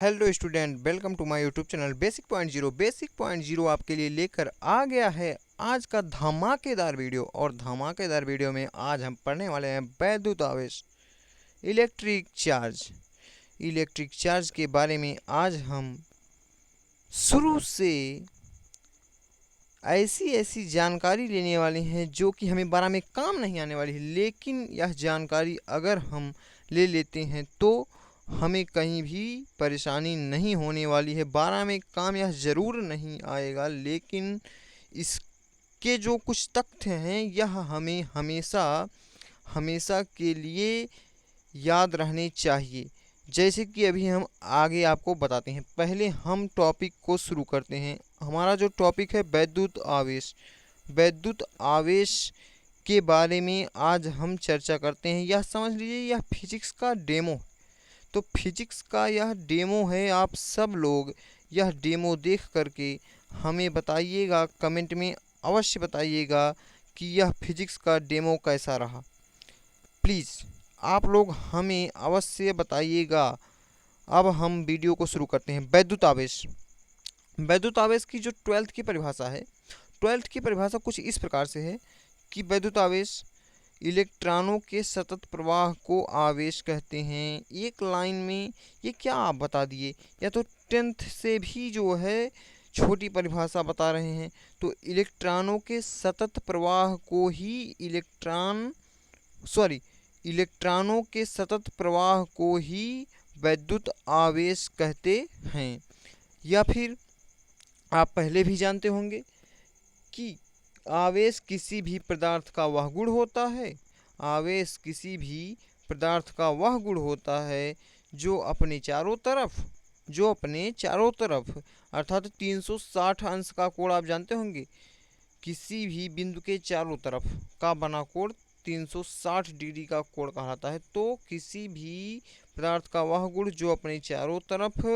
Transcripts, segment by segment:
Hello student, welcome to my YouTube channel basic point zero. Basic point zero आपके लिए लेकर आ गया है आज का धमाकेदार वीडियो। और धमाकेदार वीडियो में आज हम पढ़ने वाले हैं वैद्युत आवेश, इलेक्ट्रिक चार्ज के बारे में। आज हम शुरू से ऐसी जानकारी लेने वाले हैं जो कि हमें 12 में काम नहीं आने वाली है, लेकिन यह जानकारी अगर हम ले लेते हैं तो हमें कहीं भी परेशानी नहीं होने वाली है। 12 में काम यह ज़रूर नहीं आएगा, लेकिन इसके जो कुछ तथ्य हैं यह हमें हमेशा के लिए याद रहने चाहिए, जैसे कि अभी हम आगे आपको बताते हैं। पहले हम टॉपिक को शुरू करते हैं। हमारा जो टॉपिक है वैद्युत आवेश के बारे में आज हम चर्चा करते हैं। यह समझ लीजिए यह फिजिक्स का डेमो, तो फिजिक्स का यह डेमो है। आप सब लोग यह डेमो देख करके हमें बताइएगा, कमेंट में अवश्य बताइएगा कि यह फिजिक्स का डेमो कैसा रहा। प्लीज़ आप लोग हमें अवश्य बताइएगा। अब हम वीडियो को शुरू करते हैं। वैद्युत आवेश की जो 12th की परिभाषा है, 12th की परिभाषा कुछ इस प्रकार से है कि वैद्युत आवेश इलेक्ट्रॉनों के सतत प्रवाह को आवेश कहते हैं। एक लाइन में ये क्या आप बता दिए, या तो 10th से भी जो है छोटी परिभाषा बता रहे हैं। तो इलेक्ट्रॉनों के सतत प्रवाह को ही इलेक्ट्रॉनों के सतत प्रवाह को ही वैद्युत आवेश कहते हैं। या फिर आप पहले भी जानते होंगे कि आवेश किसी भी पदार्थ का वह गुण होता है, आवेश किसी भी पदार्थ का वह गुण होता है जो अपने चारों तरफ अर्थात 360 अंश का कोण आप जानते होंगे। किसी भी बिंदु के चारों तरफ का बना कोण 360 डिग्री का कोण कहलाता है। तो किसी भी पदार्थ का वह गुण जो अपने चारों तरफ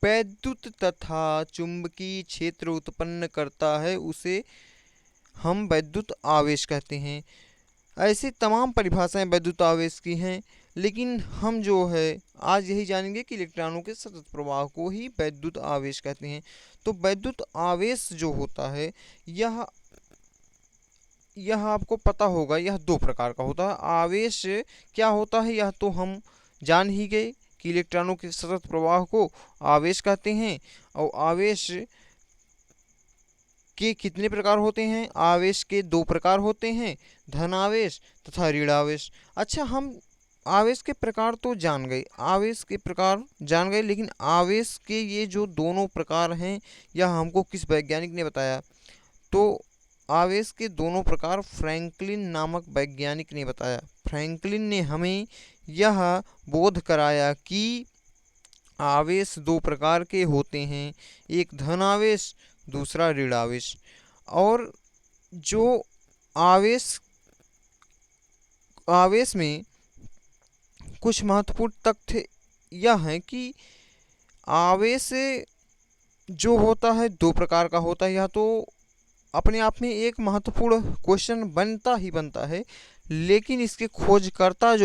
वैद्युत तथा चुंबकीय क्षेत्र उत्पन्न करता है उसे हम वैद्युत आवेश कहते हैं। ऐसे तमाम परिभाषाएं वैद्युत आवेश की हैं, लेकिन हम जो है आज यही जानेंगे कि इलेक्ट्रॉनों के सतत प्रवाह को ही वैद्युत आवेश कहते हैं। तो वैद्युत आवेश जो होता है यह आपको पता होगा, यह दो प्रकार का होता है। आवेश क्या होता है यह तो हम जान ही गए कि इलेक्ट्रॉनों के सतत प्रवाह को आवेश कहते हैं। और आवेश के कितने प्रकार होते हैं? आवेश के दो प्रकार होते हैं, धन आवेश तथा ऋण आवेश। अच्छा, हम आवेश के प्रकार तो जान गए, लेकिन आवेश के ये जो दोनों प्रकार हैं यह हमको किस वैज्ञानिक ने बताया? तो आवेश के दोनों प्रकार फ्रैंकलिन नामक वैज्ञानिक ने बताया। फ्रैंकलिन ने हमें यह बोध कराया कि आवेश दो प्रकार के होते हैं, एक धन आवेश, दूसरा ऋण आवेश। और जो आवेश में कुछ महत्वपूर्ण तथ्य यह है कि आवेश जो होता है दो प्रकार का होता है। यह तो अपने आप में एक महत्वपूर्ण क्वेश्चन बनता है, लेकिन इसके खोजकर्ता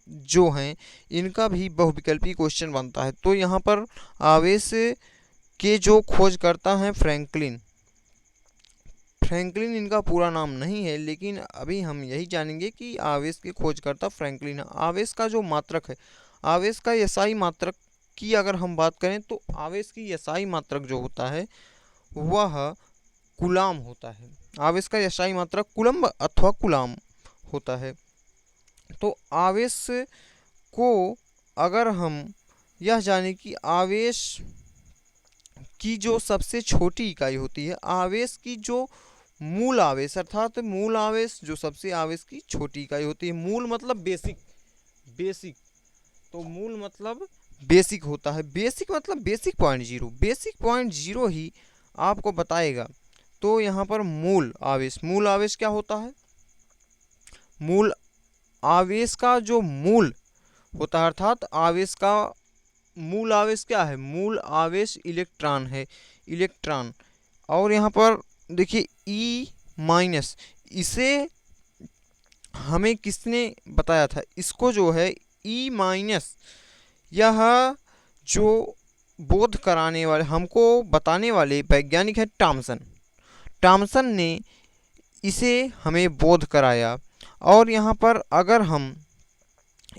जो हैं इनका भी बहुविकल्पी क्वेश्चन बनता है। तो यहाँ पर आवेश के जो खोजकर्ता हैं फ्रैंकलिन इनका पूरा नाम नहीं है, लेकिन अभी हम यही जानेंगे कि आवेश के खोजकर्ता फ्रैंकलिन है। आवेश का जो मात्रक है, आवेश का एसआई मात्रक की अगर हम बात करें तो आवेश की एसआई मात्रक जो होता है वह कूलाम होता है। आवेश का एसआई मात्रक कूलम्ब अथवा कूलाम होता है। तो आवेश को अगर हम यह जाने कि आवेश की जो सबसे छोटी इकाई होती है, आवेश की जो मूल आवेश अर्थात मूल आवेश जो सबसे आवेश की छोटी इकाई होती है। मूल मतलब बेसिक, तो मूल मतलब बेसिक होता है। बेसिक मतलब बेसिक पॉइंट जीरो ही आपको बताएगा। तो यहाँ पर मूल आवेश क्या होता है? मूल आवेश का जो मूल होता है अर्थात आवेश का मूल आवेश क्या है? मूल आवेश इलेक्ट्रॉन है, इलेक्ट्रॉन। और यहाँ पर देखिए E-, इसे हमें किसने बताया था? इसको जो है E-, यह जो बोध कराने वाले, हमको बताने वाले वैज्ञानिक है टॉमसन। टॉमसन ने इसे हमें बोध कराया। और यहाँ पर अगर हम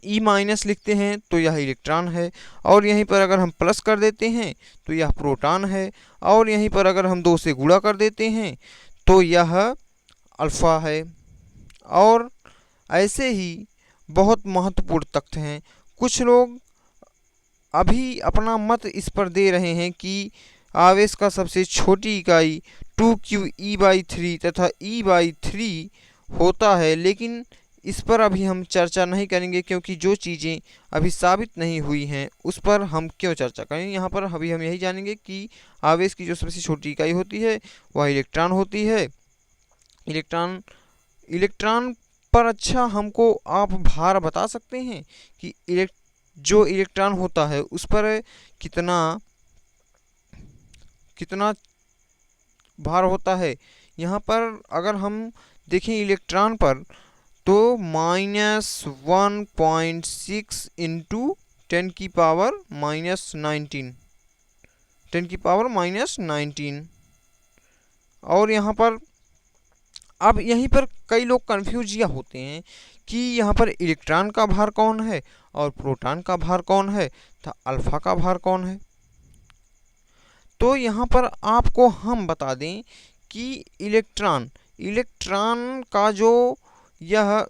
ई माइनस लिखते हैं तो यह इलेक्ट्रॉन है, और यहीं पर अगर हम प्लस कर देते हैं तो यह प्रोटॉन है, और यहीं पर अगर हम 2 से गुणा कर देते हैं तो यह अल्फ़ा है। और ऐसे ही बहुत महत्वपूर्ण तथ्य हैं। कुछ लोग अभी अपना मत इस पर दे रहे हैं कि आवेश का सबसे छोटी इकाई 2q/3 तथा e/3 होता है, लेकिन इस पर अभी हम चर्चा नहीं करेंगे, क्योंकि जो चीज़ें अभी साबित नहीं हुई हैं उस पर हम क्यों चर्चा करें। यहाँ पर अभी हम यही जानेंगे कि आवेश की जो सबसे छोटी इकाई होती है वह इलेक्ट्रॉन होती है। इलेक्ट्रॉन इलेक्ट्रॉन पर अच्छा हमको आप भार बता सकते हैं कि जो इलेक्ट्रॉन होता है उस पर कितना कितना भार होता है। यहाँ पर अगर हम देखें इलेक्ट्रॉन पर तो -1.6 इंटू 10⁻⁻19। और यहाँ पर अब यहीं पर कई लोग कन्फ्यूज यह होते हैं कि यहाँ पर इलेक्ट्रॉन का भार कौन है और प्रोटॉन का भार कौन है तथा अल्फा का भार कौन है। तो यहाँ पर आपको हम बता दें कि इलेक्ट्रॉन का यह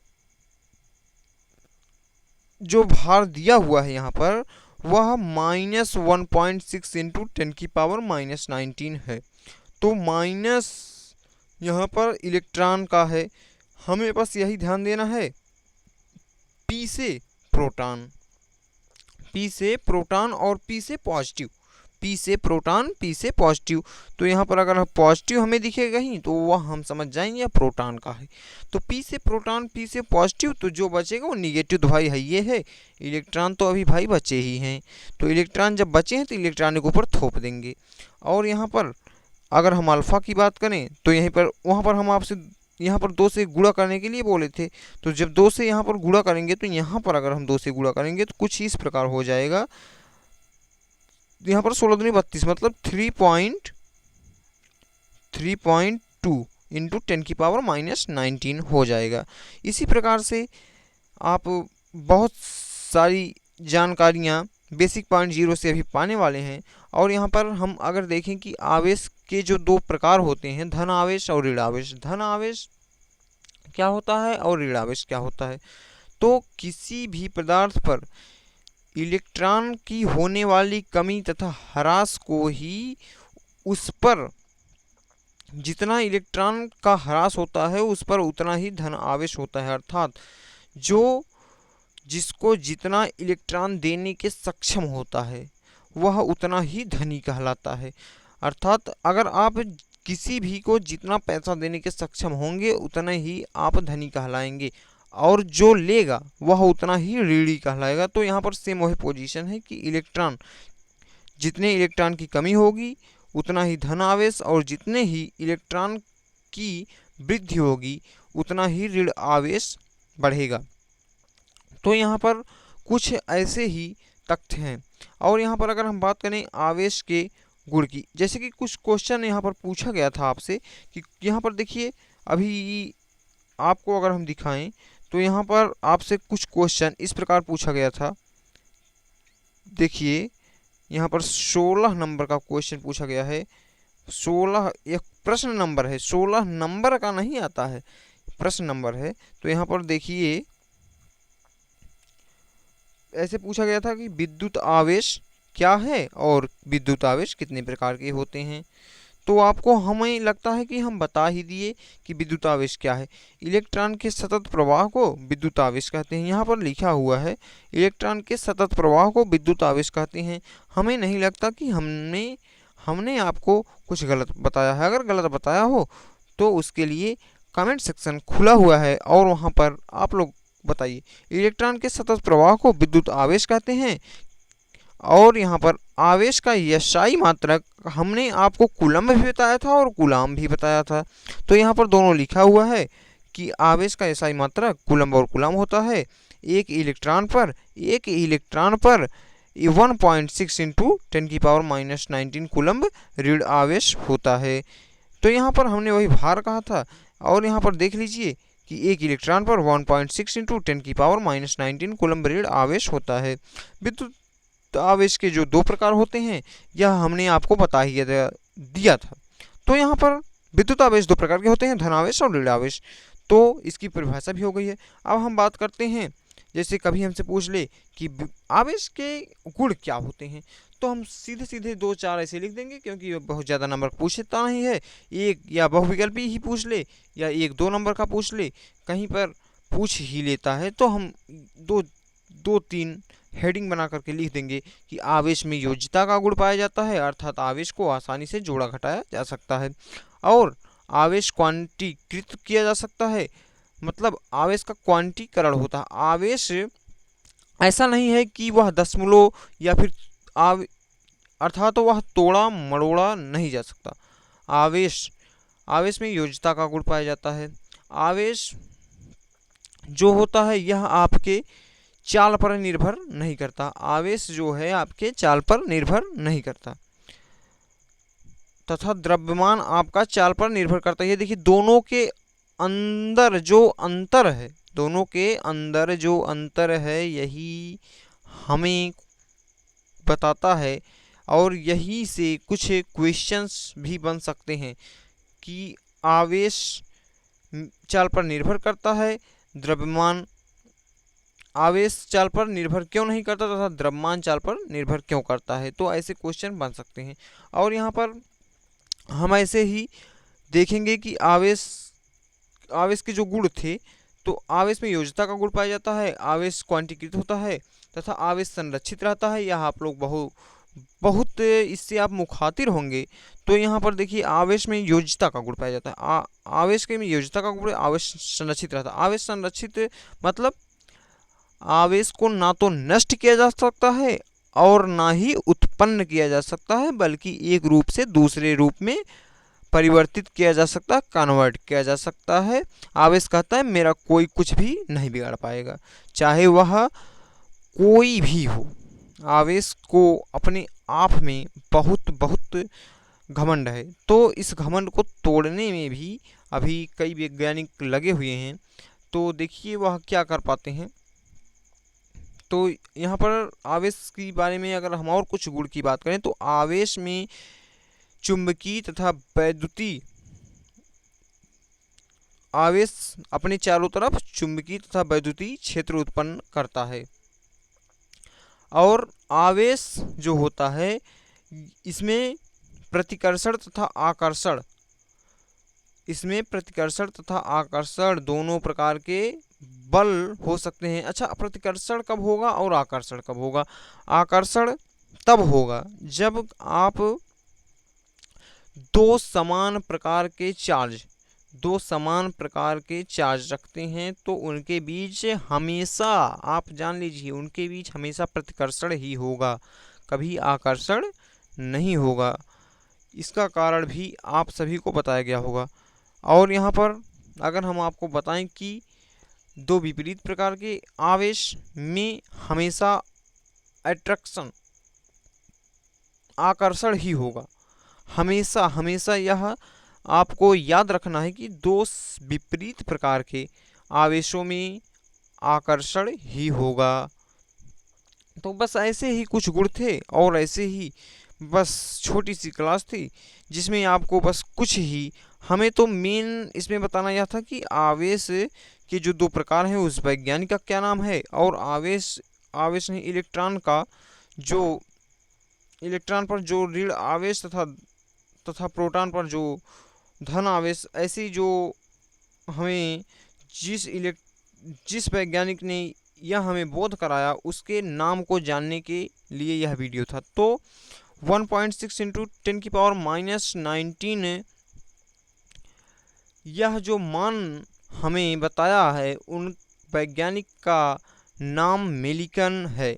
जो भार दिया हुआ है यहाँ पर वह -1.6 इंटू 10⁻⁻19 है। तो माइनस यहाँ पर इलेक्ट्रॉन का है, हमें बस यही ध्यान देना है। P से प्रोटॉन और P से पॉजिटिव, P से प्रोटॉन P से पॉजिटिव। तो यहाँ पर अगर पॉजिटिव हमें दिखेगा ही तो वह हम समझ जाएंगे यह प्रोटॉन का है। तो P से प्रोटॉन P से पॉजिटिव, तो जो बचेगा वो निगेटिव। तो भाई है ये है, इलेक्ट्रॉन तो अभी भाई बचे ही हैं। तो इलेक्ट्रॉन जब बचे हैं तो इलेक्ट्रॉन के ऊपर थोप देंगे। और यहाँ पर अगर हम अल्फ़ा की बात करें तो यहीं पर वहाँ पर हम आपसे यहाँ पर 2 से गुणा करने के लिए बोले थे। तो जब 2 से यहाँ पर गुणा करेंगे तो यहाँ पर अगर हम 2 से गुणा करेंगे तो कुछ इस प्रकार हो जाएगा। यहाँ पर 16 दूनी 32 मतलब 3.2 इंटू 10⁻⁻19 हो जाएगा। इसी प्रकार से आप बहुत सारी जानकारियाँ बेसिक पॉइंट 0 से अभी पाने वाले हैं। और यहाँ पर हम अगर देखें कि आवेश के जो 2 प्रकार होते हैं, धन आवेश और ऋण आवेश। धन आवेश क्या होता है और ऋण आवेश क्या होता है। तो किसी भी पदार्थ पर इलेक्ट्रॉन की होने वाली कमी तथा ह्रास को ही उस पर जितना इलेक्ट्रॉन का ह्रास होता है उस पर उतना ही धन आवेश होता है। अर्थात जिसको जितना इलेक्ट्रॉन देने के सक्षम होता है वह उतना ही धनी कहलाता है। अर्थात अगर आप किसी भी को जितना पैसा देने के सक्षम होंगे उतना ही आप धनी कहलाएंगे, और जो लेगा वह उतना ही ऋणी कहलाएगा। तो यहाँ पर सेम वही पोजीशन है कि जितने इलेक्ट्रॉन की कमी होगी उतना ही धन आवेश, और जितने ही इलेक्ट्रॉन की वृद्धि होगी उतना ही ऋण आवेश बढ़ेगा। तो यहाँ पर कुछ ऐसे ही तथ्य हैं। और यहाँ पर अगर हम बात करें आवेश के गुण की, जैसे कि कुछ क्वेश्चन यहाँ पर पूछा गया था आपसे कि यहाँ पर देखिए अभी आपको अगर हम दिखाएं तो यहाँ पर आपसे कुछ क्वेश्चन इस प्रकार पूछा गया था। देखिए यहाँ पर 16 नंबर का क्वेश्चन पूछा गया है। 16 एक प्रश्न नंबर है, 16 नंबर का नहीं आता है, प्रश्न नंबर है। तो यहाँ पर देखिए ऐसे पूछा गया था कि विद्युत आवेश क्या है और विद्युत आवेश कितने प्रकार के होते हैं। तो आपको हमें लगता है कि हम बता ही दिए कि विद्युत आवेश क्या है। इलेक्ट्रॉन के सतत प्रवाह को विद्युत आवेश कहते हैं। यहाँ पर लिखा हुआ है इलेक्ट्रॉन के सतत प्रवाह को विद्युत आवेश कहते हैं। हमें नहीं लगता कि हमने आपको कुछ गलत बताया है। अगर गलत बताया हो तो उसके लिए कमेंट सेक्शन खुला हुआ है और वहाँ पर आप लोग बताइए। इलेक्ट्रॉन के सतत प्रवाह को विद्युत आवेश कहते हैं। और यहाँ पर आवेश का यशाई मात्रक हमने आपको कूलम भी बताया था और कूलाम भी बताया था। तो यहाँ पर दोनों लिखा हुआ है कि आवेश का यशाई मात्रक कूलम और कूलाम होता है। एक इलेक्ट्रॉन पर 1.6 इंटू 10⁻⁻19 कूलम्ब ऋण आवेश होता है। तो यहाँ पर हमने वही भार कहा था, और यहाँ पर देख लीजिए कि एक इलेक्ट्रॉन पर 1.6 इंटू 10⁻⁻19 कूलम्ब ऋण आवेश होता है। विद्युत आवेश के जो दो प्रकार होते हैं यह हमने आपको बता ही दिया था। तो यहाँ पर विद्युत आवेश दो प्रकार के होते हैं, धन आवेश और ऋण आवेश। तो इसकी परिभाषा भी हो गई है। अब हम बात करते हैं, जैसे कभी हमसे पूछ ले कि आवेश के गुण क्या होते हैं, तो हम सीधे सीधे 2-4 ऐसे लिख देंगे, क्योंकि ये बहुत ज़्यादा नंबर पूछता नहीं है। एक या बहुविकल्पी ही पूछ ले या 1-2 नंबर का पूछ ले, कहीं पर पूछ ही लेता है तो हम 2-3 हेडिंग बना करके लिख देंगे कि आवेश में योज्यता का गुण पाया जाता है, अर्थात आवेश को आसानी से जोड़ा घटाया जा सकता है, और आवेश क्वांटीकृत किया जा सकता है, मतलब आवेश का क्वांटीकरण होता है। आवेश ऐसा नहीं है कि वह दशमलव या फिर अर्थात वह तोड़ा मरोड़ा नहीं जा सकता। आवेश में योज्यता का गुण पाया जाता है। आवेश जो होता है यह आपके चाल पर निर्भर नहीं करता। आवेश जो है आपके चाल पर निर्भर नहीं करता, तथा द्रव्यमान आपका चाल पर निर्भर करता है। ये देखिए, दोनों के अंदर जो अंतर है यही हमें बताता है, और यही से कुछ क्वेश्चंस भी बन सकते हैं कि आवेश चाल पर निर्भर करता है, द्रव्यमान आवेश चाल पर निर्भर क्यों नहीं करता तथा द्रव्यमान चाल पर निर्भर क्यों करता है। तो ऐसे क्वेश्चन बन सकते हैं। और यहाँ पर हम ऐसे ही देखेंगे कि आवेश के जो गुण थे, तो आवेश में योज्यता का गुण पाया जाता है, आवेश क्वांटीकृत होता है तथा आवेश संरक्षित रहता है। यह आप लोग बहुत इससे आप मुखातिर होंगे। तो यहाँ पर देखिए, आवेश में योज्यता का गुण पाया जाता है, आवेश के में योज्यता का गुण, आवेश संरक्षित रहता है। आवेश संरक्षित मतलब आवेश को ना तो नष्ट किया जा सकता है और ना ही उत्पन्न किया जा सकता है, बल्कि एक रूप से दूसरे रूप में परिवर्तित किया जा सकता है, कन्वर्ट किया जा सकता है। आवेश कहता है मेरा कोई कुछ भी नहीं बिगाड़ पाएगा, चाहे वह कोई भी हो। आवेश को अपने आप में बहुत घमंड है, तो इस घमंड को तोड़ने में भी अभी कई वैज्ञानिक लगे हुए हैं। तो देखिए वह क्या कर पाते हैं। तो यहाँ पर आवेश के बारे में अगर हम और कुछ गुण की बात करें, तो आवेश में चुंबकीय तथा वैद्युतीय आवेश अपने चारों तरफ चुंबकीय तथा वैद्युतीय क्षेत्र उत्पन्न करता है। और आवेश जो होता है इसमें प्रतिकर्षण तथा आकर्षण दोनों प्रकार के बल हो सकते हैं। अच्छा, प्रतिकर्षण कब होगा और आकर्षण कब होगा? आकर्षण तब होगा जब आप दो समान प्रकार के चार्ज रखते हैं, तो उनके बीच हमेशा, आप जान लीजिए, उनके बीच हमेशा प्रतिकर्षण ही होगा, कभी आकर्षण नहीं होगा। इसका कारण भी आप सभी को बताया गया होगा। और यहाँ पर अगर हम आपको बताएं कि दो विपरीत प्रकार के आवेश में हमेशा आकर्षण ही होगा, हमेशा यह आपको याद रखना है कि दो विपरीत प्रकार के आवेशों में आकर्षण ही होगा। तो बस ऐसे ही कुछ गुण थे, और ऐसे ही बस छोटी सी क्लास थी जिसमें आपको बस कुछ ही, हमें तो मेन इसमें बताना यह था कि आवेश के जो दो प्रकार हैं उस वैज्ञानिक का क्या नाम है, और आवेश नहीं, इलेक्ट्रॉन पर जो ऋण आवेश तथा प्रोटॉन पर जो धन आवेश, ऐसी जो हमें जिस वैज्ञानिक ने यह हमें बोध कराया उसके नाम को जानने के लिए यह वीडियो था। तो 1.6 इंटू 10⁻⁻19 यह जो मान हमें बताया है, उन वैज्ञानिक का नाम मेलिकन है।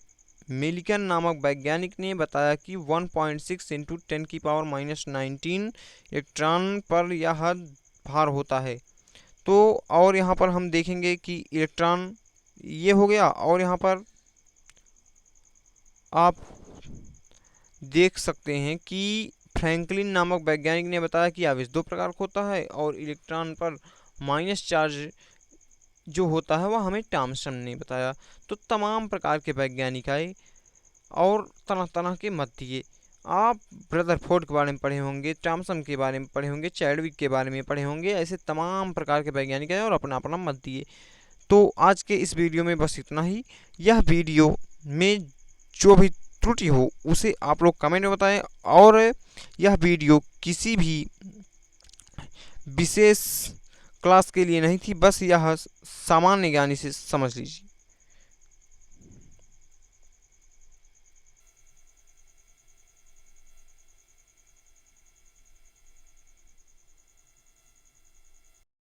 मेलिकन नामक वैज्ञानिक ने बताया कि 1.6 इंटू 10⁻⁻19 इलेक्ट्रॉन पर यह भार होता है। तो और यहाँ पर हम देखेंगे कि इलेक्ट्रॉन ये हो गया, और यहाँ पर आप देख सकते हैं कि फ्रैंकलिन नामक वैज्ञानिक ने बताया कि आवेश दो प्रकार का होता है और इलेक्ट्रॉन पर माइनस चार्ज जो होता है वह हमें थॉमसन ने बताया। तो तमाम प्रकार के वैज्ञानिक आए और तरह तरह के मत दिए। आप रदरफोर्ड के बारे में पढ़े होंगे, थॉमसन के बारे में पढ़े होंगे, चैडविक के बारे में पढ़े होंगे, ऐसे तमाम प्रकार के वैज्ञानिक आए और अपना अपना मत दिए। तो आज के इस वीडियो में बस इतना ही। यह वीडियो में जो भी त्रुटि हो उसे आप लोग कमेंट में बताएं और यह वीडियो किसी भी विशेष क्लास के लिए नहीं थी, बस यह सामान्य ज्ञान से समझ लीजिए।